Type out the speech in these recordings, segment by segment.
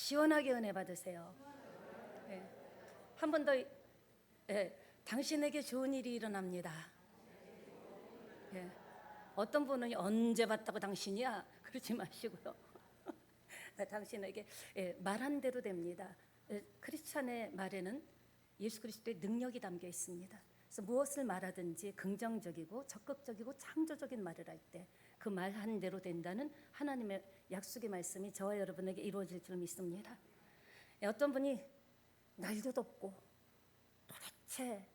시원하게 은혜 받으세요. 예. 한 번 더. 예. 당신에게 좋은 일이 일어납니다. 예. 어떤 분은 언제 봤다고 당신이야? 그러지 마시고요. 당신에게 말한 대로 됩니다. 크리스찬의 말에는 예수 그리스도의 능력이 담겨 있습니다. 그래서 무엇을 말하든지 긍정적이고 적극적이고 창조적인 말을 할 때 그 말한 대로 된다는 하나님의 약속의 말씀이 저와 여러분에게 이루어질 줄 믿습니다. 어떤 분이 날도 덥고 도대체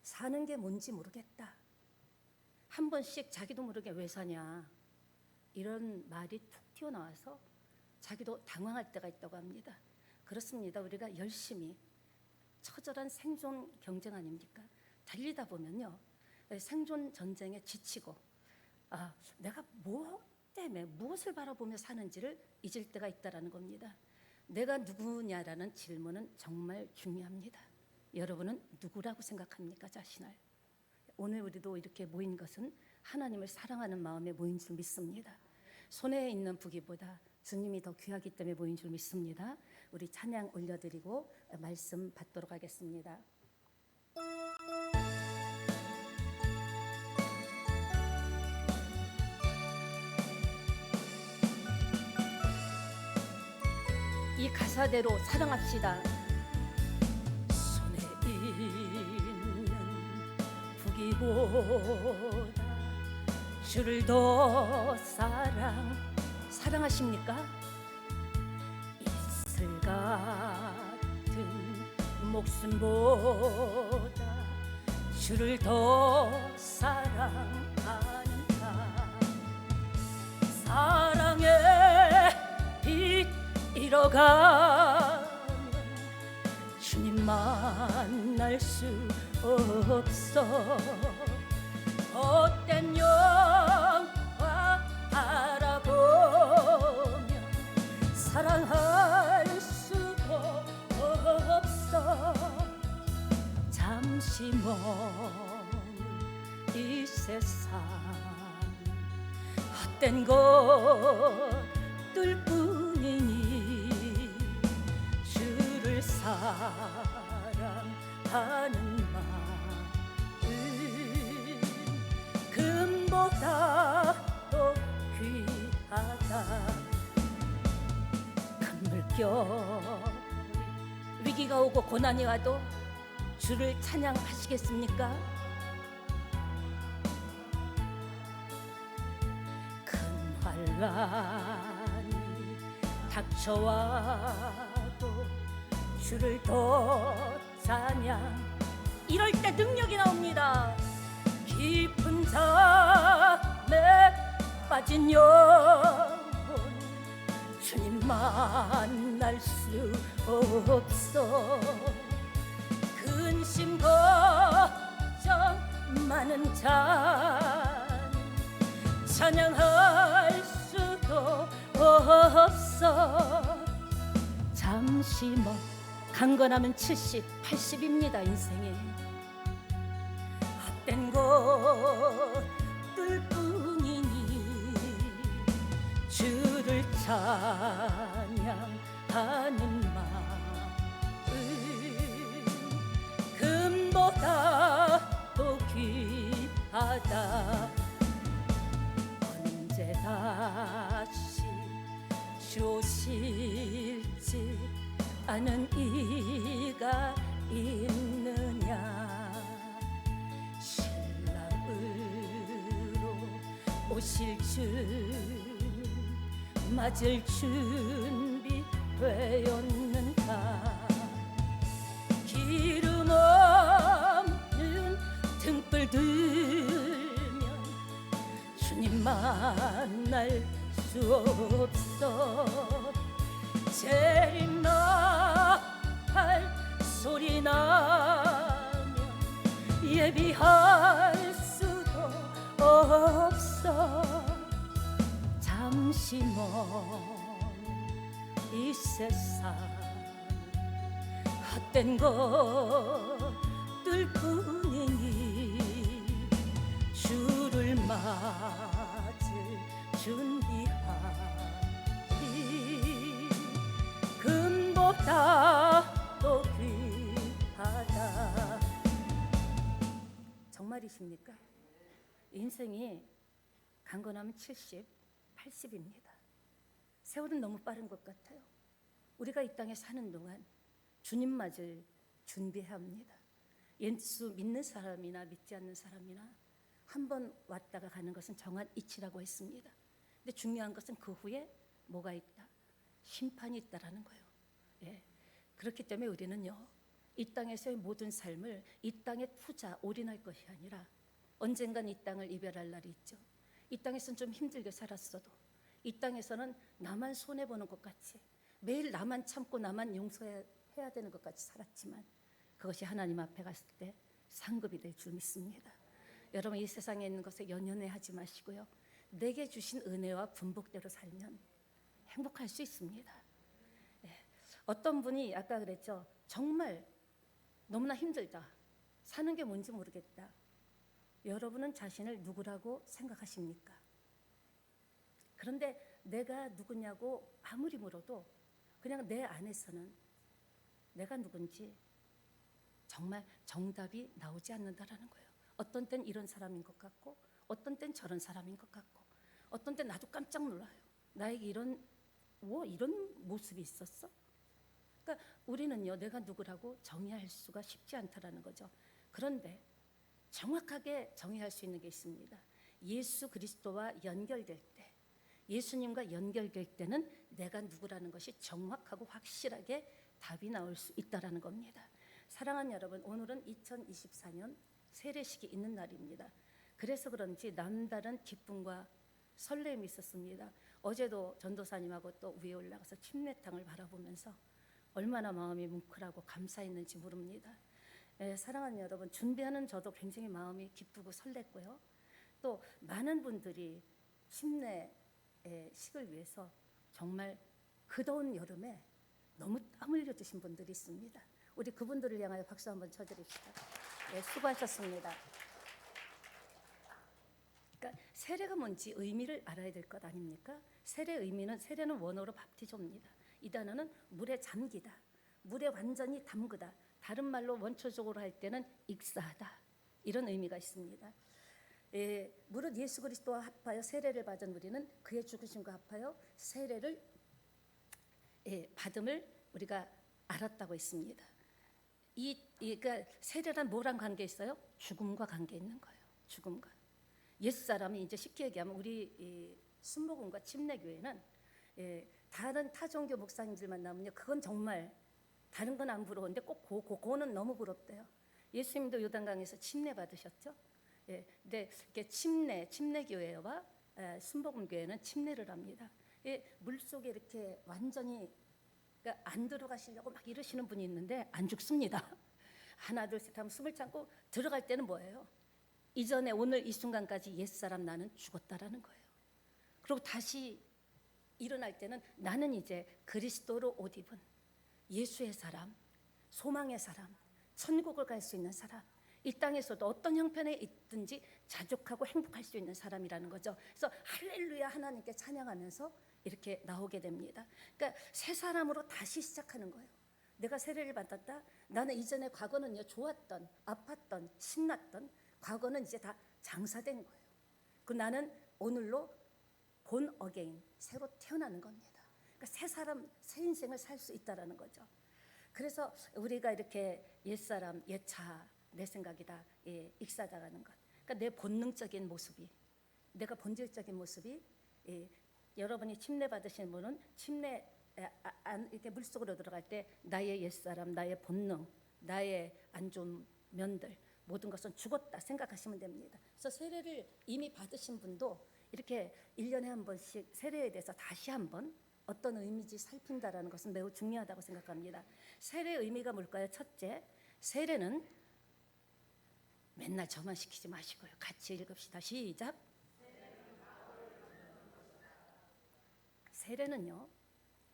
사는 게 뭔지 모르겠다, 한 번씩 자기도 모르게 왜 사냐, 이런 말이 툭 튀어나와서 자기도 당황할 때가 있다고 합니다. 그렇습니다. 우리가 열심히 처절한 생존 경쟁 아닙니까? 달리다 보면요, 생존 전쟁에 지치고 내가 뭐 때문에 무엇을 바라보며 사는지를 잊을 때가 있다라는 겁니다. 내가 누구냐라는 질문은 정말 중요합니다. 여러분은 누구라고 생각합니까? 자신을. 오늘 우리도 이렇게 모인 것은 하나님을 사랑하는 마음에 모인 줄 믿습니다. 손에 있는 부귀보다 주님이 더 귀하기 때문에 모인 줄 믿습니다. 우리 찬양 올려드리고 말씀 받도록 하겠습니다. 이 가사대로 사랑합시다. 손에 있는 부귀보다 주를 더 사랑하십니까? 이슬 같은 목숨보다 주를 더 사랑한다. 사랑의 빛 잃어가면 주님 만날 수 없어. 헛된 영화 알아보면 사랑할 수도 없어. 잠시 머물 이 세상 헛된 것들 뿐이니 주를 사랑하는 마음 금보다 더 귀하다. 큰 물결 위기가 오고 고난이 와도 주를 찬양하시겠습니까? 큰 환란이 닥쳐와도 주를 더 찬양. 이럴 때 능력이 나옵니다. 깊은 잠에 빠진 영혼 주님 만날 수 없어. 근심 걱정 많은 자 찬양할 수도 없어. 잠시 강건하면 70, 80입니다. 인생에 헛된 것들 뿐이니 주를 찬양하는 마음 금보다 더 귀하다. 언제 다시 주 오실지 아는 이가 있느냐. 신랑으로 오실 주님 맞을 준비 되었는가. 기름 없는 등불 들면 주님 만날 수 없어. 재림나팔 소리 나면 예비할 수도 없어. 잠시 먼 이 세상 헛된 것들 뿐이니 주를 맞을 준비하리. 나도 귀하다. 정말이십니까? 인생이 강건하면 70, 80입니다. 세월은 너무 빠른 것 같아요. 우리가 이 땅에 사는 동안 주님 맞을 준비해야 합니다. 예수 믿는 사람이나 믿지 않는 사람이나 한 번 왔다가 가는 것은 정한 이치라고 했습니다. 근데 중요한 것은 그 후에 뭐가 있다? 심판이 있다라는 거예요. 예. 그렇기 때문에 우리는요, 이 땅에서의 모든 삶을 이 땅에 투자, 올인할 것이 아니라 언젠간 이 땅을 이별할 날이 있죠. 이 땅에서는 좀 힘들게 살았어도 이 땅에서는 나만 손해보는 것 같이 매일 나만 참고 나만 용서해야 되는 것 같이 살았지만 그것이 하나님 앞에 갔을 때 상급이 될 줄 믿습니다. 여러분, 이 세상에 있는 것에 연연해하지 마시고요, 내게 주신 은혜와 분복대로 살면 행복할 수 있습니다. 예. 어떤 분이 아까 그랬죠. 정말 너무나 힘들다, 사는 게 뭔지 모르겠다. 여러분은 자신을 누구라고 생각하십니까? 그런데 내가 누구냐고 아무리 물어도 그냥 내 안에서는 내가 누군지 정말 정답이 나오지 않는다라는 거예요. 어떤 땐 이런 사람인 것 같고 어떤 땐 저런 사람인 것 같고 어떤 땐 나도 깜짝 놀라요. 나에게 이런 모습이 있었어? 그러니까 우리는요, 내가 누구라고 정의할 수가 쉽지 않다라는 거죠. 그런데 정확하게 정의할 수 있는 게 있습니다. 예수 그리스도와 연결될 때, 예수님과 연결될 때는 내가 누구라는 것이 정확하고 확실하게 답이 나올 수 있다라는 겁니다. 사랑하는 여러분, 오늘은 2024년 세례식이 있는 날입니다. 그래서 그런지 남다른 기쁨과 설렘이 있었습니다. 어제도 전도사님하고 또 위에 올라가서 침례탕을 바라보면서 얼마나 마음이 뭉클하고 감사했는지 모릅니다. 사랑하는 여러분, 준비하는 저도 굉장히 마음이 기쁘고 설렜고요. 또 많은 분들이 침례식을 위해서 정말 그 더운 여름에 너무 땀 흘려주신 분들이 있습니다. 우리 그분들을 향하여 박수 한번 쳐드립시다. 수고하셨습니다. 그러니까 세례가 뭔지 의미를 알아야 될 것 아닙니까? 세례의 의미는, 세례는 원어로 밥티조입니다. 이 단어는 물에 잠기다, 물에 완전히 담그다, 다른 말로 원초적으로 할 때는 익사하다, 이런 의미가 있습니다. 무릇 예수 그리스도와 합하여 세례를 받은 우리는 그의 죽으심과 합하여 세례를 받음을 우리가 알았다고 했습니다. 그러니까 세례란 뭐랑 관계 있어요? 죽음과 관계 있는 거예요. 죽음과. 옛사람이 이제 쉽게 얘기하면 우리 순복음과 침례교회는 다른 타종교 목사님들만 나오면요, 그건 정말 다른 건 안 부러운데 꼭 그거는 너무 부럽대요. 예수님도 요단강에서 침례 받으셨죠? 근데 이게 침례교회와 순복음교회는 침례를 합니다. 물속에 이렇게 완전히, 그러니까 안 들어가시려고 막 이러시는 분이 있는데 안 죽습니다. 하나 둘 셋 하면 숨을 참고 들어갈 때는 뭐예요? 이전에 오늘 이 순간까지 옛사람 나는 죽었다라는 거예요. 그리고 다시 일어날 때는 나는 이제 그리스도로 옷 입은 예수의 사람, 소망의 사람, 천국을 갈 수 있는 사람, 이 땅에서도 어떤 형편에 있든지 자족하고 행복할 수 있는 사람이라는 거죠. 그래서 할렐루야 하나님께 찬양하면서 이렇게 나오게 됩니다. 그러니까 새 사람으로 다시 시작하는 거예요. 내가 세례를 받았다. 나는 이전에 과거는요, 좋았던, 아팠던, 신났던 과거는 이제 다 장사된 거예요. 그 나는 오늘로 본 어게인, 새로 태어나는 겁니다. 그러니까 새 사람, 새 인생을 살 수 있다라는 거죠. 그래서 우리가 이렇게 옛사람, 옛차, 내 생각이다, 익사당하는 것. 그러니까 내 본능적인 모습이, 내가 본질적인 모습이, 여러분이 침례 받으신 분은 침례 이렇게 물속으로 들어갈 때 나의 옛사람, 나의 본능, 나의 안 좋은 면들, 모든 것은 죽었다 생각하시면 됩니다. 그래서 세례를 이미 받으신 분도 이렇게 1년에 한 번씩 세례에 대해서 다시 한번 어떤 의미인지 살핀다라는 것은 매우 중요하다고 생각합니다. 세례의 의미가 뭘까요? 첫째, 세례는 맨날 저만 시키지 마시고요. 같이 읽읍시다. 시작. 세례는요,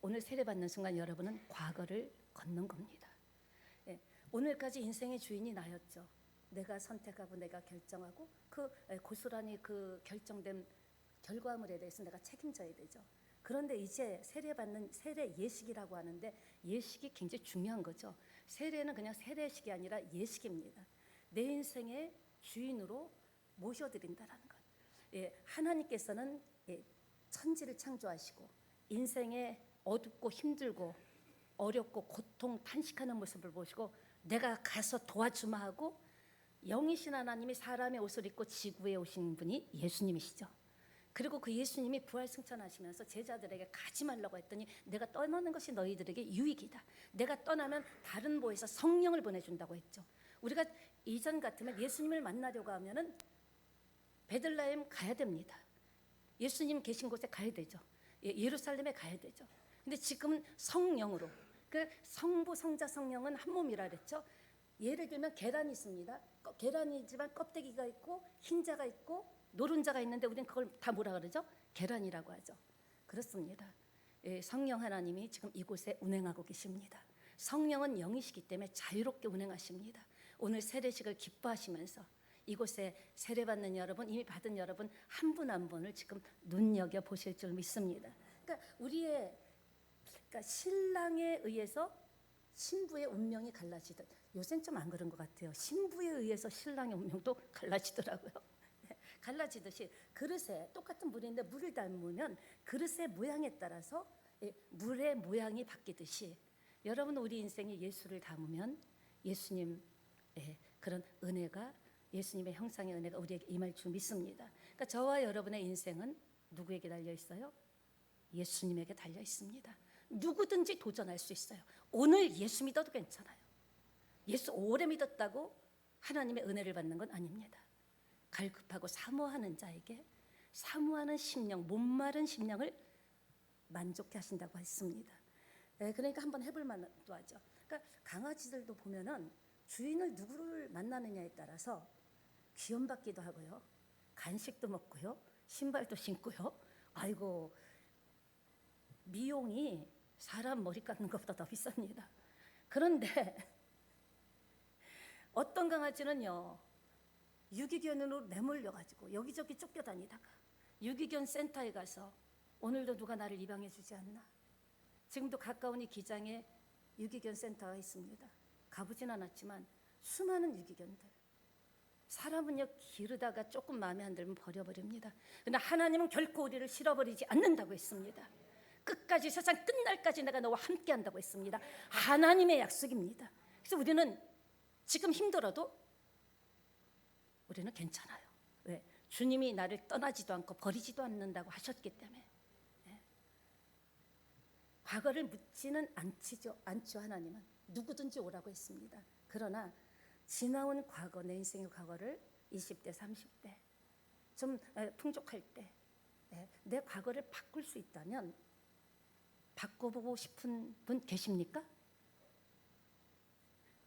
오늘 세례 받는 순간 여러분은 과거를 걷는 겁니다. 오늘까지 인생의 주인이 나였죠. 내가 선택하고 내가 결정하고 고스란히 그 결정된 결과물에 대해서 내가 책임져야 되죠. 그런데 이제 세례받는 세례 예식이라고 하는데 예식이 굉장히 중요한 거죠. 세례는 그냥 세례식이 아니라 예식입니다. 내 인생의 주인으로 모셔드린다라는 것. 하나님께서는 천지를 창조하시고 인생의 어둡고 힘들고 어렵고 고통 탄식하는 모습을 보시고 내가 가서 도와주마 하고 영이신 하나님이 사람의 옷을 입고 지구에 오신 분이 예수님이시죠. 그리고 그 예수님이 부활승천하시면서 제자들에게 가지 말라고 했더니 내가 떠나는 것이 너희들에게 유익이다. 내가 떠나면 다른 보혜사 성령을 보내준다고 했죠. 우리가 이전 같으면 예수님을 만나려고 하면은 베들레헴 가야 됩니다. 예수님 계신 곳에 가야 되죠. 예루살렘에 가야 되죠. 근데 지금은 성령으로, 그 성부 성자 성령은 한 몸이라 그랬죠. 예를 들면 계란이 있습니다. 계란이지만 껍데기가 있고 흰자가 있고 노른자가 있는데 우리는 그걸 다 뭐라 그러죠? 계란이라고 하죠. 그렇습니다. 성령 하나님이 지금 이곳에 운행하고 계십니다. 성령은 영이시기 때문에 자유롭게 운행하십니다. 오늘 세례식을 기뻐하시면서 이곳에 세례받는 여러분, 이미 받은 여러분 한 분 한 분을 지금 눈여겨 보실 줄 믿습니다. 그러니까 그러니까 신랑에 의해서 신부의 운명이 갈라지듯, 요새는 좀 안 그런 것 같아요. 신부에 의해서 신랑의 운명도 갈라지더라고요. 갈라지듯이 그릇에 똑같은 물인데 물을 담으면 그릇의 모양에 따라서 물의 모양이 바뀌듯이 여러분 우리 인생에 예수를 담으면 예수님의 그런 은혜가, 예수님의 형상의 은혜가 우리에게 임할 줄 믿습니다. 그러니까 저와 여러분의 인생은 누구에게 달려 있어요? 예수님에게 달려 있습니다. 누구든지 도전할 수 있어요. 오늘 예수 믿어도 괜찮아요. 예수 오래 믿었다고 하나님의 은혜를 받는 건 아닙니다. 갈급하고 사모하는 자에게 사모하는 심령, 목마른 심령을 만족해 하신다고 했습니다. 그러니까 한번 해볼 만도 하죠. 그러니까 강아지들도 보면은 주인을 누구를 만나느냐에 따라서 귀염받기도 하고요, 간식도 먹고요, 신발도 신고요. 아이고, 미용이 사람 머리 깎는 것보다 더 비쌉니다. 그런데 어떤 강아지는요, 유기견으로 내몰려가지고 여기저기 쫓겨다니다가 유기견 센터에 가서 오늘도 누가 나를 입양해 주지 않나. 지금도 가까운 이 기장에 유기견 센터가 있습니다. 가보진 않았지만 수많은 유기견들, 사람은요 기르다가 조금 마음에 안 들면 버려버립니다. 그러나 하나님은 결코 우리를 실어버리지 않는다고 했습니다. 끝까지, 세상 끝날까지 내가 너와 함께 한다고 했습니다. 하나님의 약속입니다. 그래서 우리는 지금 힘들어도 우리는 괜찮아요. 왜? 주님이 나를 떠나지도 않고 버리지도 않는다고 하셨기 때문에. 과거를 묻지는 않죠. 하나님은 누구든지 오라고 했습니다. 그러나 지나온 과거, 내 인생의 과거를 20대, 30대 좀 풍족할 때 내 과거를 바꿀 수 있다면 바꿔보고 싶은 분 계십니까?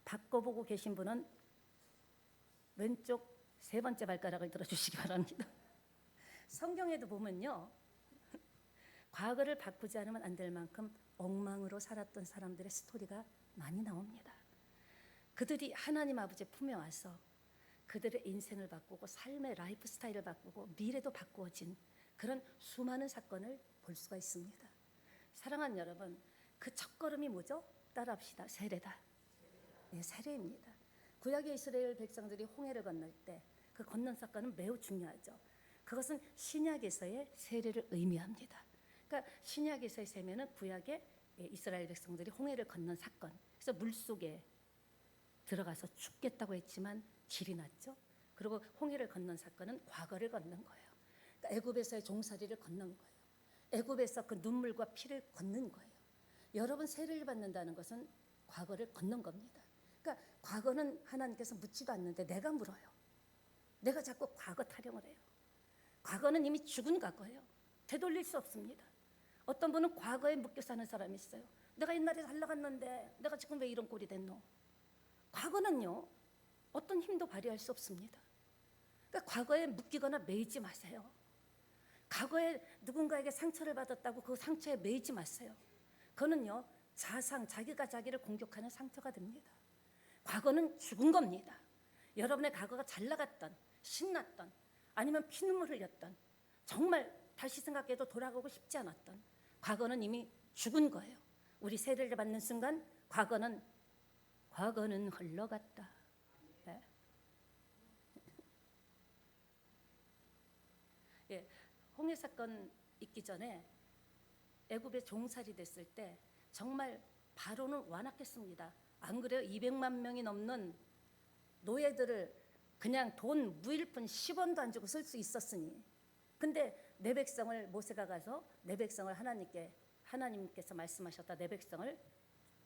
바꿔보고 계신 분은 왼쪽 세 번째 발가락을 들어주시기 바랍니다. 성경에도 보면요, 과거를 바꾸지 않으면 안 될 만큼 엉망으로 살았던 사람들의 스토리가 많이 나옵니다. 그들이 하나님 아버지 품에 와서 그들의 인생을 바꾸고 삶의 라이프 스타일을 바꾸고 미래도 바꾸어진 그런 수많은 사건을 볼 수가 있습니다. 사랑하는 여러분, 그 첫걸음이 뭐죠? 따라합시다. 세례다. 세례입니다. 구약의 이스라엘 백성들이 홍해를 건널 때 그 건넌 사건은 매우 중요하죠. 그것은 신약에서의 세례를 의미합니다. 그러니까 신약에서의 세례는 구약의 이스라엘 백성들이 홍해를 건넌 사건. 그래서 물속에 들어가서 죽겠다고 했지만 길이 났죠. 그리고 홍해를 건넌 사건은 과거를 걷는 거예요. 그러니까 애굽에서의 종살이를 걷는 거예요. 애굽에서 그 눈물과 피를 걷는 거예요. 여러분 세례를 받는다는 것은 과거를 걷는 겁니다. 그러니까 과거는 하나님께서 묻지도 않는데 내가 물어요. 내가 자꾸 과거 타령을 해요. 과거는 이미 죽은 과거예요. 되돌릴 수 없습니다. 어떤 분은 과거에 묶여 사는 사람이 있어요. 내가 옛날에 잘 나갔는데 내가 지금 왜 이런 꼴이 됐노? 과거는요, 어떤 힘도 발휘할 수 없습니다. 그러니까 과거에 묶이거나 매이지 마세요. 과거에 누군가에게 상처를 받았다고 그 상처에 매이지 마세요. 그거는요, 자기가 자기를 공격하는 상처가 됩니다. 과거는 죽은 겁니다. 여러분의 과거가 잘 나갔던, 신났던, 아니면 피눈물 흘렸던, 정말 다시 생각해도 돌아가고 싶지 않았던 과거는 이미 죽은 거예요. 우리 세례를 받는 순간 과거는 흘러갔다. 네. 예, 홍해 사건 있기 전에 애굽에 종살이 됐을 때 정말 바로는 완악했습니다. 안 그래요? 200만 명이 넘는 노예들을 그냥 돈 무일푼 10원도 안 주고 쓸 수 있었으니, 근데 내 백성을, 모세가 가서 내 백성을 하나님께서 말씀하셨다, 내 백성을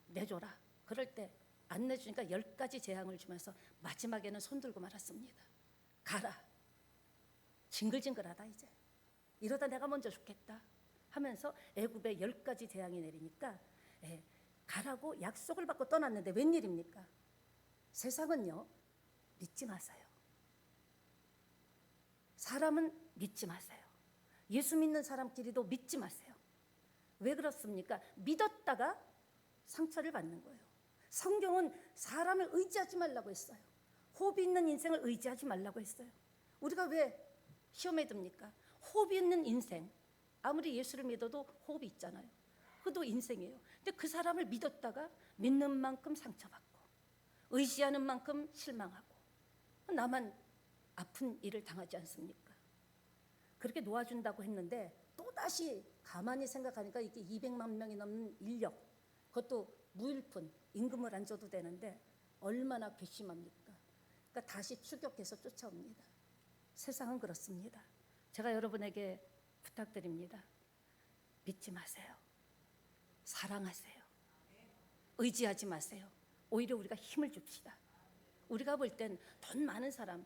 내줘라. 그럴 때 안 내주니까 10가지 재앙을 주면서 마지막에는 손 들고 말았습니다. 가라. 징글징글하다 이제. 이러다 내가 먼저 죽겠다 하면서 애굽에 10가지 재앙이 내리니까 가라고 약속을 받고 떠났는데 웬일입니까? 세상은요, 믿지 마세요. 사람은 믿지 마세요. 예수 믿는 사람끼리도 믿지 마세요. 왜 그렇습니까? 믿었다가 상처를 받는 거예요. 성경은 사람을 의지하지 말라고 했어요. 호흡이 있는 인생을 의지하지 말라고 했어요. 우리가 왜 시험에 듭니까? 호흡이 있는 인생, 아무리 예수를 믿어도 호흡이 있잖아요. 그것도 인생이에요. 근데 그 사람을 믿었다가 믿는 만큼 상처받고 의지하는 만큼 실망하고 나만 아픈 일을 당하지 않습니까? 그렇게 놓아준다고 했는데 또다시 가만히 생각하니까 이게 200만 명이 넘는 인력, 그것도 무일푼, 임금을 안 줘도 되는데 얼마나 괘씸합니까? 그러니까 다시 추격해서 쫓아옵니다. 세상은 그렇습니다. 제가 여러분에게 부탁드립니다. 믿지 마세요. 사랑하세요. 의지하지 마세요. 오히려 우리가 힘을 줍시다. 우리가 볼 땐 돈 많은 사람,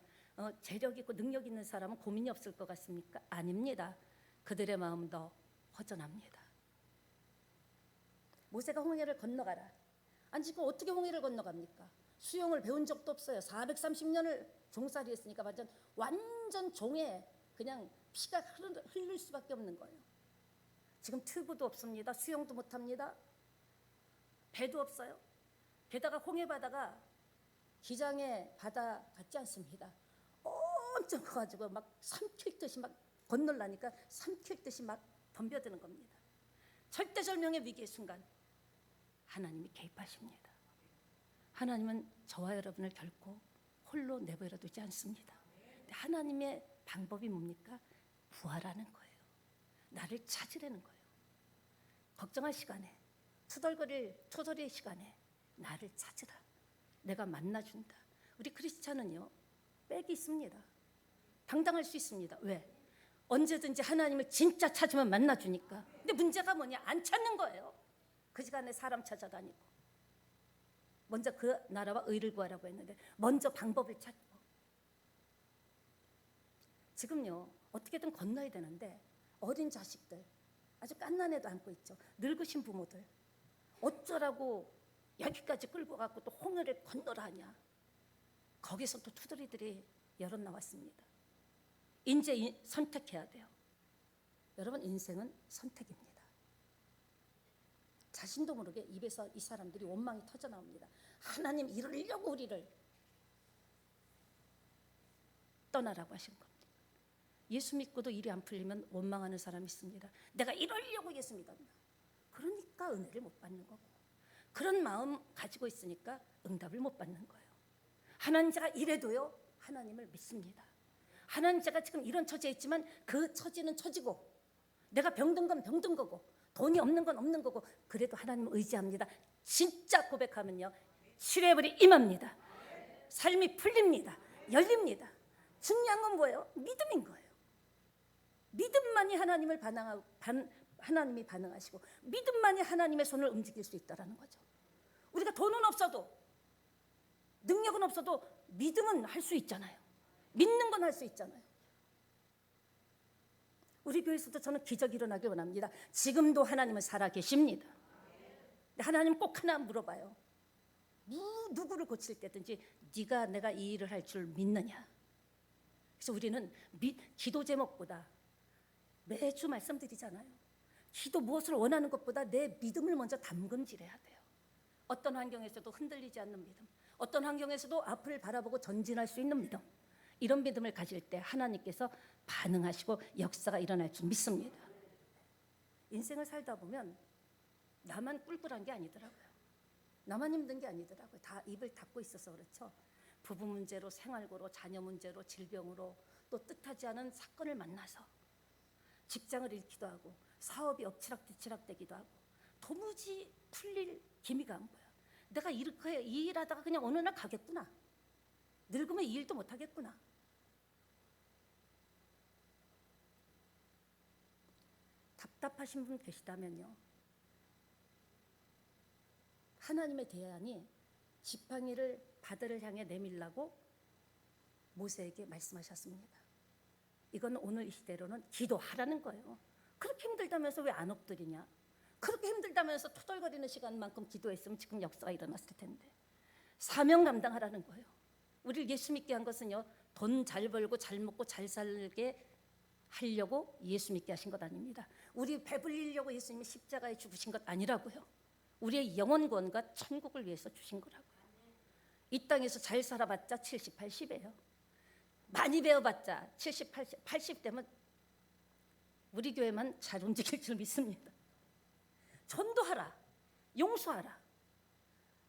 재력 있고 능력 있는 사람은 고민이 없을 것 같습니까? 아닙니다. 그들의 마음은 더 허전합니다. 모세가 홍해를 건너가라. 아니 지금 어떻게 홍해를 건너갑니까? 수영을 배운 적도 없어요. 430년을 종살이 했으니까 완전 종에 그냥 피가 흐를 수밖에 없는 거예요. 지금 튜브도 없습니다. 수영도 못합니다. 배도 없어요. 게다가 홍해 바다가 기장의 바다 같지 않습니다. 엄청 커가지고 막 삼킬 듯이 막 건널라니까 삼킬 듯이 막 덤벼드는 겁니다. 절대절명의 위기의 순간 하나님이 개입하십니다. 하나님은 저와 여러분을 결코 홀로 내버려 두지 않습니다. 하나님의 방법이 뭡니까? 부활하는 거예요. 나를 찾으려는 거예요. 걱정할 시간에, 투덜거릴 시간에 나를 찾으라. 내가 만나준다. 우리 크리스찬은요, 빽이 있습니다. 당당할 수 있습니다. 왜? 언제든지 하나님을 진짜 찾으면 만나주니까. 근데 문제가 뭐냐? 안 찾는 거예요. 그 시간에 사람 찾아다니고 먼저 그 나라와 의를 구하라고 했는데 먼저 방법을 찾고. 지금요, 어떻게든 건너야 되는데 어린 자식들, 아주 갓난 애도 안고 있죠. 늙으신 부모들 어쩌라고 여기까지 끌고 가고 또 홍해를 건너라 하냐. 거기서 또 투덜이들이 여럿 나왔습니다. 이제 선택해야 돼요. 여러분, 인생은 선택입니다. 자신도 모르게 입에서 이 사람들이 원망이 터져 나옵니다. 하나님 이러려고 우리를 떠나라고 하신 겁니다. 예수 믿고도 일이 안 풀리면 원망하는 사람이 있습니다. 내가 이러려고 예수 믿었나. 그러니까 은혜를 못 받는 거고, 그런 마음 가지고 있으니까 응답을 못 받는 거예요. 하나님 제가 이래도요, 하나님을 믿습니다. 하나님 제가 지금 이런 처지에 있지만 그 처지는 처지고, 내가 병든 건 병든 거고, 돈이 없는 건 없는 거고, 그래도 하나님을 의지합니다. 진짜 고백하면요, 치료해버리 임합니다. 삶이 풀립니다. 열립니다. 중요한 건 뭐예요? 믿음인 거예요. 믿음만이 하나님이 반응하시고, 믿음만이 하나님의 손을 움직일 수 있다는 거죠. 우리가 돈은 없어도, 능력은 없어도 믿음은 할 수 있잖아요. 믿는 건 할 수 있잖아요. 우리 교회에서도 저는 기적이 일어나길 원합니다. 지금도 하나님은 살아계십니다. 하나님 꼭 하나 물어봐요. 누구를 고칠 때든지 네가 내가 이 일을 할 줄 믿느냐. 그래서 우리는 기도 제목보다, 매주 말씀드리잖아요, 기도 무엇을 원하는 것보다 내 믿음을 먼저 담금질해야 돼요. 어떤 환경에서도 흔들리지 않는 믿음, 어떤 환경에서도 앞을 바라보고 전진할 수 있는 믿음, 이런 믿음을 가질 때 하나님께서 반응하시고 역사가 일어날 줄 믿습니다. 인생을 살다 보면 나만 꿀꿀한 게 아니더라고요. 나만 힘든 게 아니더라고요. 다 입을 닫고 있어서 그렇죠. 부부 문제로, 생활고로, 자녀 문제로, 질병으로, 또 뜻하지 않은 사건을 만나서 직장을 잃기도 하고 사업이 엎치락뒤치락 되기도 하고 도무지 풀릴 기미가 안 보여. 내가 이렇게 이 일하다가 그냥 어느 날 가겠구나. 늙으면 이 일도 못 하겠구나. 답답하신 분 계시다면요, 하나님의 대안이 지팡이를 바다를 향해 내밀라고 모세에게 말씀하셨습니다. 이건 오늘 이 시대로는 기도하라는 거예요. 그렇게 힘들다면서 왜 안 엎드리냐? 그렇게 힘들다면서 투덜거리는 시간만큼 기도했으면 지금 역사가 일어났을 텐데. 사명 감당하라는 거예요. 우리를 예수 믿게 한 것은요, 돈 잘 벌고 잘 먹고 잘 살게 하려고 예수 믿게 하신 것 아닙니다. 우리 배불리려고 예수님이 십자가에 죽으신 것 아니라고요. 우리의 영원 구원과 천국을 위해서 주신 거라고요. 이 땅에서 잘 살아봤자 70, 80이에요. 많이 배워봤자 70, 80 되면 우리 교회만 잘 움직일 줄 믿습니다. 전도하라, 용서하라.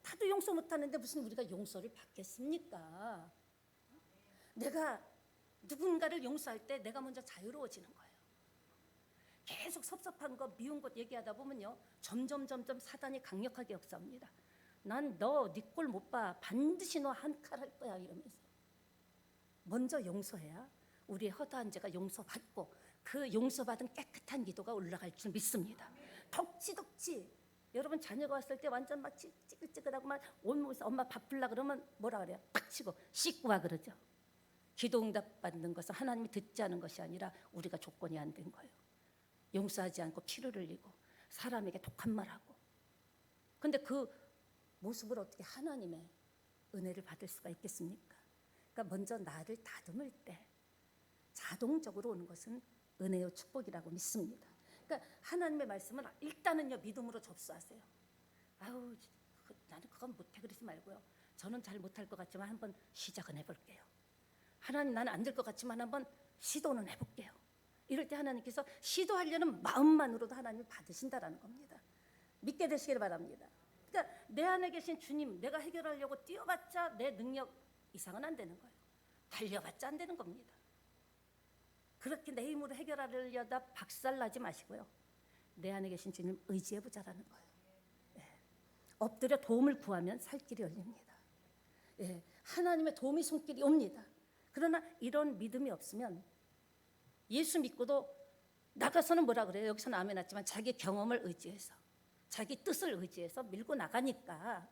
다도 용서 못하는데 무슨 우리가 용서를 받겠습니까? 내가 누군가를 용서할 때 내가 먼저 자유로워지는 거예요. 계속 섭섭한 것, 미운 것 얘기하다 보면요, 점점 사단이 강력하게 역사합니다. 난 너 네 꼴 못 봐. 반드시 너 한 칼 할 거야 이러면서. 먼저 용서해야 우리의 허다한 죄가 용서받고 그 용서받은 깨끗한 기도가 올라갈 줄 믿습니다. 덕지덕지 여러분 자녀가 왔을 때 완전 막 찌글찌글하고 막 온몸에서 엄마 밥 불라 그러면 뭐라 그래요? 탁 치고 씻고 와 그러죠. 기도 응답 받는 것은 하나님이 듣지 않은 것이 아니라 우리가 조건이 안 된 거예요. 용서하지 않고 피를 흘리고 사람에게 독한 말하고. 근데 그 모습을 어떻게 하나님의 은혜를 받을 수가 있겠습니까? 그러니까 먼저 나를 다듬을 때 자동적으로 오는 것은 은혜의 축복이라고 믿습니다. 그러니까 하나님의 말씀은 일단은요, 믿음으로 접수하세요. 아우, 나는 그건 못해 그러지 말고요. 저는 잘 못할 것 같지만 한번 시작은 해볼게요. 하나님, 나는 안 될 것 같지만 한번 시도는 해볼게요. 이럴 때 하나님께서 시도하려는 마음만으로도 하나님을 받으신다라는 겁니다. 믿게 되시길 바랍니다. 그러니까 내 안에 계신 주님, 내가 해결하려고 뛰어봤자 내 능력 이상은 안 되는 거예요. 달려봤자 안 되는 겁니다. 그렇게 내 힘으로 해결하려다 박살나지 마시고요. 내 안에 계신 주님 의지해보자라는 거예요. 예. 엎드려 도움을 구하면 살 길이 열립니다. 예. 하나님의 도움이 손길이 옵니다. 그러나 이런 믿음이 없으면 예수 믿고도 나가서는 뭐라 그래요? 여기서는 아멘 했지만 자기 경험을 의지해서 자기 뜻을 의지해서 밀고 나가니까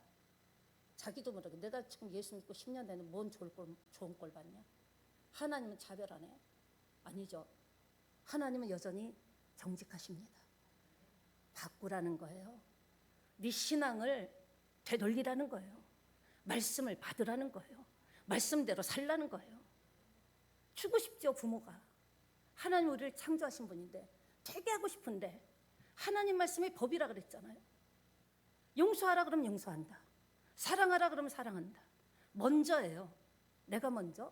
자기도 모르게 내가 지금 예수 믿고 10년 되는 뭔 좋은 꼴 봤냐? 하나님은 차별하네? 아니죠. 하나님은 여전히 정직하십니다. 바꾸라는 거예요. 네 신앙을 되돌리라는 거예요. 말씀을 받으라는 거예요. 말씀대로 살라는 거예요. 주고 싶죠, 부모가. 하나님 우리를 창조하신 분인데 되게 하고 싶은데 하나님 말씀이 법이라 그랬잖아요. 용서하라 그러면 용서한다. 사랑하라 그러면 사랑한다. 먼저예요. 내가 먼저.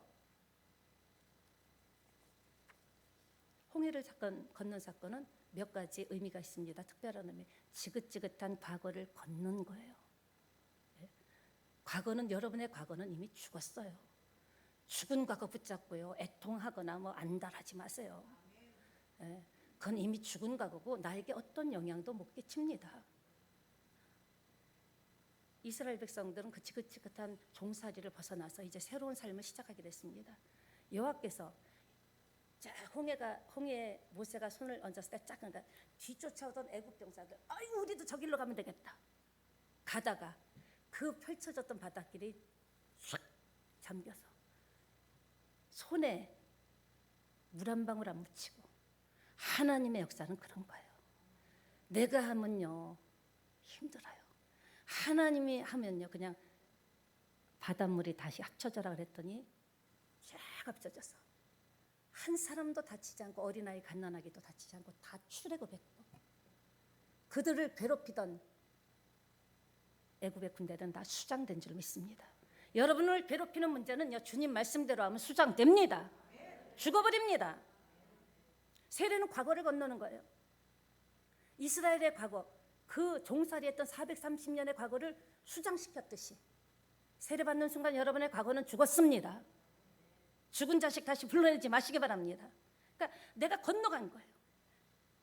홍해를 건넌 사건은 몇 가지 의미가 있습니다. 특별한 의미. 지긋지긋한 과거를 걷는 거예요. 네? 과거는 여러분의 과거는 이미 죽었어요. 죽은 과거 붙잡고요. 애통하거나 뭐 안달하지 마세요. 네? 그건 이미 죽은 과거고 나에게 어떤 영향도 못 끼칩니다. 이스라엘 백성들은 그 지긋지긋한 종살이를 벗어나서 이제 새로운 삶을 시작하게 됐습니다. 여호와께서 자, 홍해에 모세가 손을 얹었을 때 쫙 그러니까 뒤쫓아오던 애굽 병사들, 아이고 우리도 저길로 가면 되겠다. 가다가 그 펼쳐졌던 바닷길이 휙 잠겨서 손에 물 한 방울 안 묻히고. 하나님의 역사는 그런 거예요. 내가 하면요 힘들어요. 하나님이 하면요 그냥 바닷물이 다시 합쳐져라 그랬더니 쫙 합쳐져서 한 사람도 다치지 않고 어린아이 갓난아기도 다치지 않고 다 출애굽했고 그들을 괴롭히던 애굽의 군대는 다 수장된 줄 믿습니다. 여러분을 괴롭히는 문제는요 주님 말씀대로 하면 수장됩니다. 죽어버립니다. 세례는 과거를 건너는 거예요. 이스라엘의 과거, 그 종살이했던 430년의 과거를 수장시켰듯이 세례받는 순간 여러분의 과거는 죽었습니다. 죽은 자식 다시 불러내지 마시기 바랍니다. 그러니까 내가 건너간 거예요.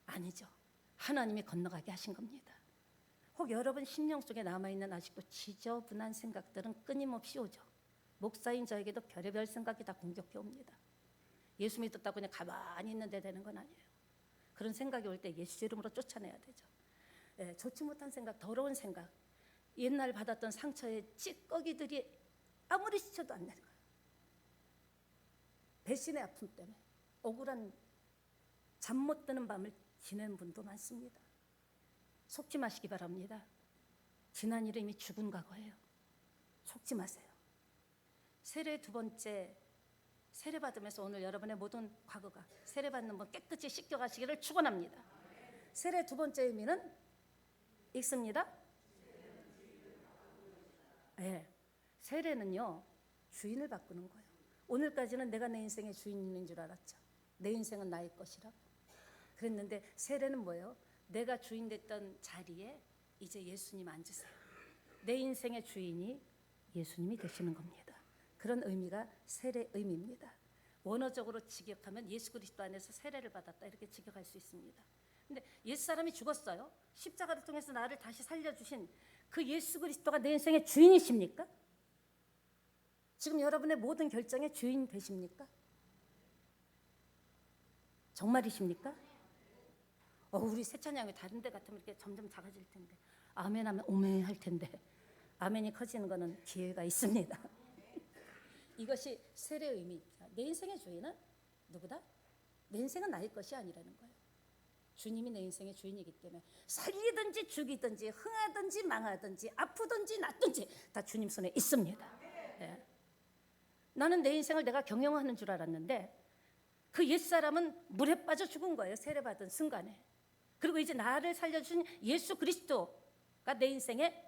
아니죠. 하나님이 건너가게 하신 겁니다. 혹 여러분 심령 속에 남아있는 아직도 지저분한 생각들은 끊임없이 오죠. 목사인 저에게도 별의별 생각이 다 공격해 옵니다. 예수 믿었다고 그냥 가만히 있는데 되는 건 아니에요. 그런 생각이 올 때 예수 이름으로 쫓아내야 되죠. 좋지 못한 생각, 더러운 생각, 옛날 받았던 상처의 찌꺼기들이 아무리 씻어도 안 내려가요. 배신의 아픔 때문에 억울한 잠 못 드는 밤을 지낸 분도 많습니다. 속지 마시기 바랍니다. 지난 일은 이미 죽은 과거예요. 속지 마세요. 세례 두 번째, 세례 받으면서 오늘 여러분의 모든 과거가 세례 받는 분 깨끗이 씻겨가시기를 축원합니다. 세례 두 번째 의미는 읽습니다. 네, 세례는요 주인을 바꾸는 거예요. 오늘까지는 내가 내 인생의 주인인 줄 알았죠. 내 인생은 나의 것이라고 그랬는데 세례는 뭐예요? 내가 주인 됐던 자리에 이제 예수님 앉으세요. 내 인생의 주인이 예수님이 되시는 겁니다. 그런 의미가 세례 의미입니다. 원어적으로 직역하면 예수 그리스도 안에서 세례를 받았다 이렇게 직역할 수 있습니다. 근데 옛사람이 죽었어요. 십자가를 통해서 나를 다시 살려주신 그 예수 그리스도가 내 인생의 주인이십니까? 지금 여러분의 모든 결정의 주인 되십니까? 정말이십니까? 우리 세찬양이 다른 데 같으면 이렇게 점점 작아질 텐데 아멘 하면 오멘 할 텐데 아멘이 커지는 거는 기회가 있습니다. 이것이 세례의 의미입니다. 내 인생의 주인은 누구다? 내 인생은 나의 것이 아니라는 거예요. 주님이 내 인생의 주인이기 때문에 살리든지 죽이든지 흥하든지 망하든지 아프든지 낫든지 다 주님 손에 있습니다. 네. 나는 내 인생을 내가 경영하는 줄 알았는데 그 옛사람은 물에 빠져 죽은 거예요. 세례받은 순간에. 그리고 이제 나를 살려준 예수 그리스도가 내 인생의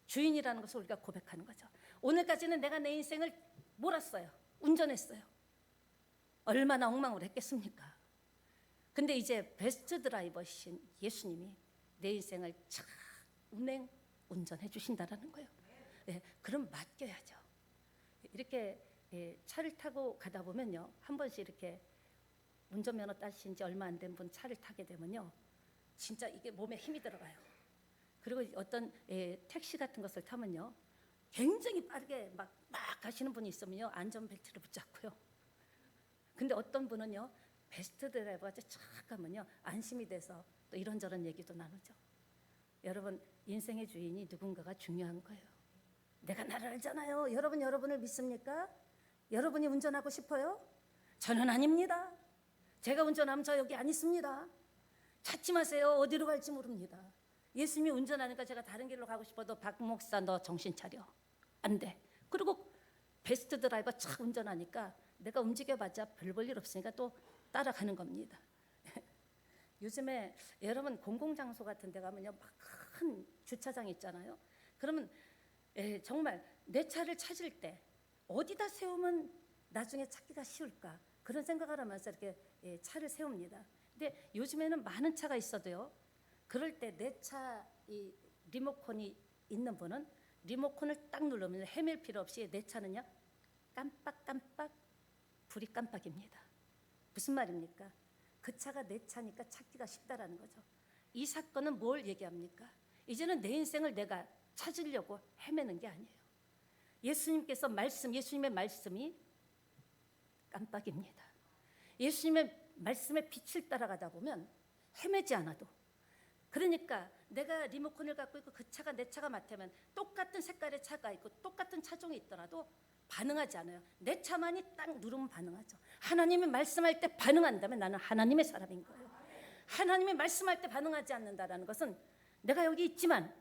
주인이라는 것을 우리가 고백하는 거죠. 오늘까지는 내가 내 인생을 몰았어요. 운전했어요. 얼마나 엉망으로 했겠습니까? 근데 이제 베스트 드라이버신 예수님이 내 인생을 쫙 운행운전해 주신다라는 거예요. 네, 그럼 맡겨야죠. 이렇게 차를 타고 가다 보면요. 한 번씩 이렇게 운전면허 따신 지 얼마 안 된 분 차를 타게 되면요. 진짜 이게 몸에 힘이 들어가요. 그리고 어떤 택시 같은 것을 타면요. 굉장히 빠르게 막 가시는 분이 있으면요. 안전벨트를 붙잡고요. 근데 어떤 분은요. 베스트 드라이버가 쫙 가면요. 안심이 돼서 또 이런저런 얘기도 나누죠. 여러분 인생의 주인이 누군가가 중요한 거예요. 내가 나를 알잖아요. 여러분 여러분을 믿습니까? 여러분이 운전하고 싶어요? 저는 아닙니다. 제가 운전하면 저 여기 안 있습니다. 찾지 마세요. 어디로 갈지 모릅니다. 예수님이 운전하니까 제가 다른 길로 가고 싶어도 박 목사 너 정신 차려. 안 돼. 그리고 베스트 드라이버 착 운전하니까 내가 움직여봤자 별 볼 일 없으니까 또 따라가는 겁니다. 요즘에 여러분 공공장소 같은 데 가면요. 막 큰 주차장 있잖아요. 그러면 정말 내 차를 찾을 때 어디다 세우면 나중에 찾기가 쉬울까 그런 생각을 하면서 이렇게 차를 세웁니다. 근데 요즘에는 많은 차가 있어도요. 그럴 때 내 차 이 리모컨이 있는 분은 리모컨을 딱 누르면 헤맬 필요 없이 내 차는요. 깜빡깜빡 불이 깜빡입니다. 무슨 말입니까? 그 차가 내 차니까 찾기가 쉽다라는 거죠. 이 사건은 뭘 얘기합니까? 이제는 내 인생을 내가 찾으려고 헤매는 게 아니에요. 예수님께서 예수님의 말씀이 깜빡입니다. 예수님의 말씀의 빛을 따라가다 보면 헤매지 않아도 그러니까 내가 리모컨을 갖고 있고 그 차가 내 차가 같으면 똑같은 색깔의 차가 있고 똑같은 차종이 있더라도 반응하지 않아요. 내 차만이 딱 누르면 반응하죠. 하나님이 말씀할 때 반응한다면 나는 하나님의 사람인 거예요. 하나님이 말씀할 때 반응하지 않는다라는 것은 내가 여기 있지만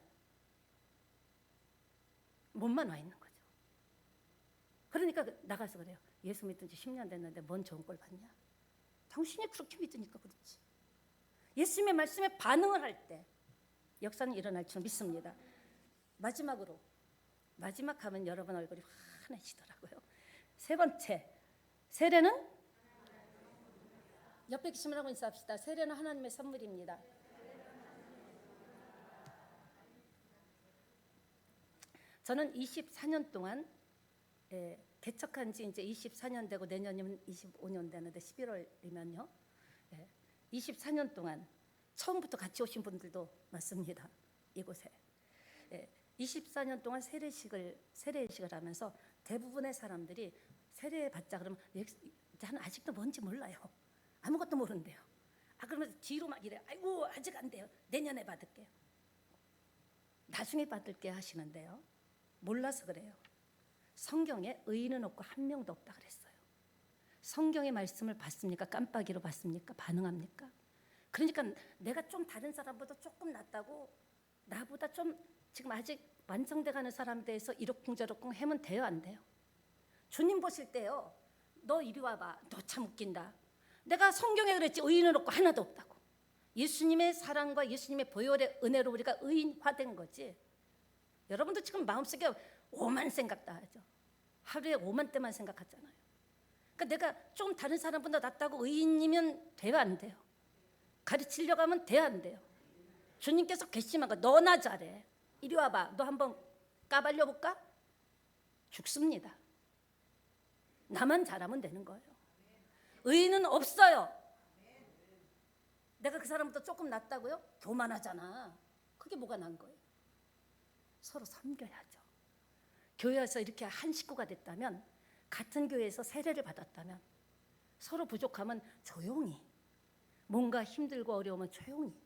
몸만 와 있는 거죠. 그러니까 나가서 그래요. 예수 믿은 지 10년 됐는데 뭔 좋은 걸 봤냐? 당신이 그렇게 믿으니까 그렇지. 예수님의 말씀에 반응을 할 때 역사는 일어날 줄 믿습니다. 마지막 하면 여러분 얼굴이 환해지더라고요. 세 번째, 세례는 옆에 계시면 하고 인사합시다. 세례는 하나님의 선물입니다. 저는 24년 동안 개척한 지 이제 24년 되고 내년이면 25년 되는데 11월이면요. 24년 동안 처음부터 같이 오신 분들도 많습니다. 이곳에. 24년 동안 세례식을 하면서 대부분의 사람들이 세례 받자 그러면 저는 아직도 뭔지 몰라요. 아무것도 모른대요. 그러면 뒤로 막 이래. 아이고 아직 안 돼요. 내년에 받을게요. 나중에 받을게 하시는데요. 몰라서 그래요. 성경에 의인은 없고 한 명도 없다 그랬어요. 성경의 말씀을 받습니까? 깜빡이로 받습니까? 반응합니까? 그러니까 내가 좀 다른 사람보다 조금 낫다고 나보다 좀 지금 아직 완성돼가는 사람 대해서 이러쿵저러쿵 하면 돼요? 안 돼요? 주님 보실 때요. 너 이리 와봐. 너 참 웃긴다. 내가 성경에 그랬지 의인은 없고 하나도 없다고. 예수님의 사랑과 예수님의 보혈의 은혜로 우리가 의인화된 거지. 여러분도 지금 마음속에 오만 생각 다 하죠. 하루에 5만 대만 생각하잖아요. 그러니까 내가 좀 다른 사람보다 낫다고 의인이면 돼요? 안 돼요? 가르치려고 하면 돼요? 안 돼요? 주님께서 괘씸한 거 너나 잘해. 이리 와봐. 너 한번 까발려 볼까? 죽습니다. 나만 잘하면 되는 거예요. 의인은 없어요. 내가 그 사람보다 조금 낫다고요? 교만하잖아. 그게 뭐가 난 거예요? 서로 섬겨야죠. 교회에서 이렇게 한 식구가 됐다면, 같은 교회에서 세례를 받았다면, 서로 부족하면 조용히, 뭔가 힘들고 어려우면 조용히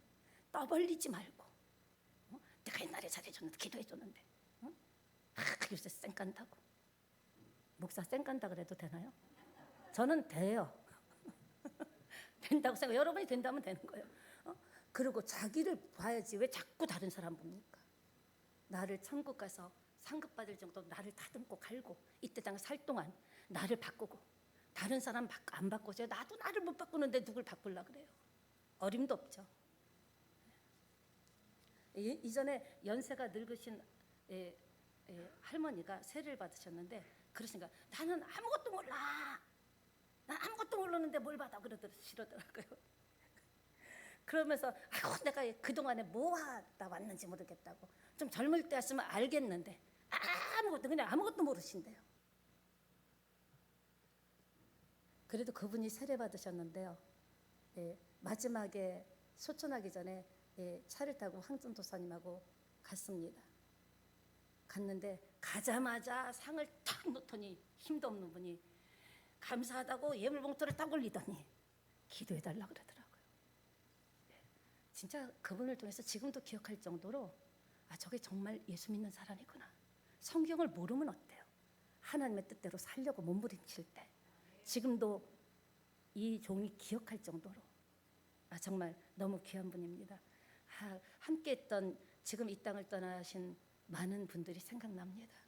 떠벌리지 말고, 내가 옛날에 잘해줬는데 기도해줬는데 요새 쌩깐다고. 목사 쌩깐다 그래도 되나요? 저는 돼요. 된다고 생각. 여러분이 된다면 되는 거예요. 그리고 자기를 봐야지 왜 자꾸 다른 사람 봅니까? 나를 천국 가서 상급 받을 정도로 나를 다듬고 갈고 이때 당시 살 동안 나를 바꾸고, 다른 사람 안 바꾸죠. 나도 나를 못 바꾸는데 누굴 바꾸려고 그래요? 어림도 없죠. 이전에 연세가 늙으신 할머니가 세례를 받으셨는데 그러신가, 나는 아무것도 몰라. 난 아무것도 모르는데 뭘 받아 그러시더라고요. 그러면서 아이고 내가 그동안에 뭐 하다 왔는지 모르겠다고. 좀 젊을 때 했으면 알겠는데 그냥 아무것도 모르신대요. 그래도 그분이 세례 받으셨는데요. 마지막에 소천하기 전에 차를 타고 황전도사님하고 갔습니다. 갔는데 가자마자 상을 탁 놓더니 힘도 없는 분이 감사하다고 예물봉투를 딱 올리더니 기도해달라고 그러더라고요. 진짜 그분을 통해서 지금도 기억할 정도로 저게 정말 예수 믿는 사람이구나. 성경을 모르면 어때요? 하나님의 뜻대로 살려고 몸부림칠 때 지금도 이 종이 기억할 정도로 정말 너무 귀한 분입니다. 함께 했던 지금 이 땅을 떠나신 많은 분들이 생각납니다.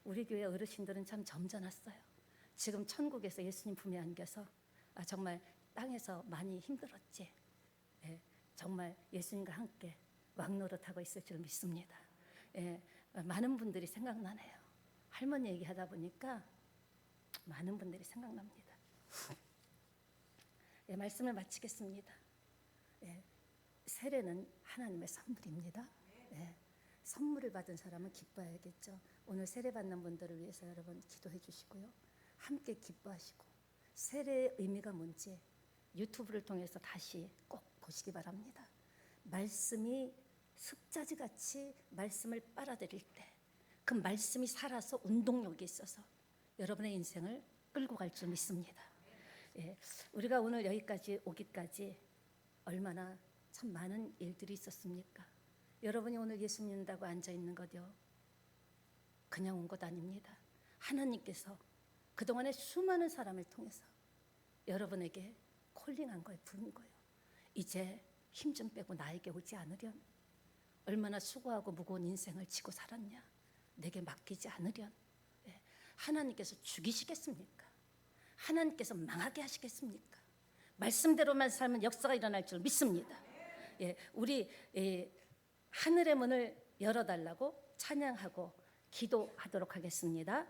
우리 교회 어르신들은 참 점잖았어요. 지금 천국에서 예수님 품에 안겨서 정말 땅에서 많이 힘들었지. 정말 예수님과 함께 왕노릇하고 있을 줄 믿습니다. 많은 분들이 생각나네요. 할머니 얘기하다 보니까 많은 분들이 생각납니다. 말씀을 마치겠습니다. 세례는 하나님의 선물입니다. 선물을 받은 사람은 기뻐해야겠죠. 오늘 세례 받는 분들을 위해서 여러분 기도해 주시고요. 함께 기뻐하시고, 세례의 의미가 뭔지 유튜브를 통해서 다시 꼭 보시기 바랍니다. 말씀이 습자지같이 말씀을 빨아들일 때 그 말씀이 살아서 운동력이 있어서 여러분의 인생을 끌고 갈 줄 믿습니다. 우리가 오늘 여기까지 오기까지 얼마나 참 많은 일들이 있었습니까? 여러분이 오늘 예수 믿는다고 앉아있는 것요, 그냥 온 것 아닙니다. 하나님께서 그동안에 수많은 사람을 통해서 여러분에게 콜링한 거예요. 부른 거예요. 이제 힘 좀 빼고 나에게 오지 않으련, 얼마나 수고하고 무거운 인생을 지고 살았냐, 내게 맡기지 않으련. 하나님께서 죽이시겠습니까? 하나님께서 망하게 하시겠습니까? 말씀대로만 살면 역사가 일어날 줄 믿습니다. 우리 하늘의 문을 열어달라고 찬양하고 기도하도록 하겠습니다.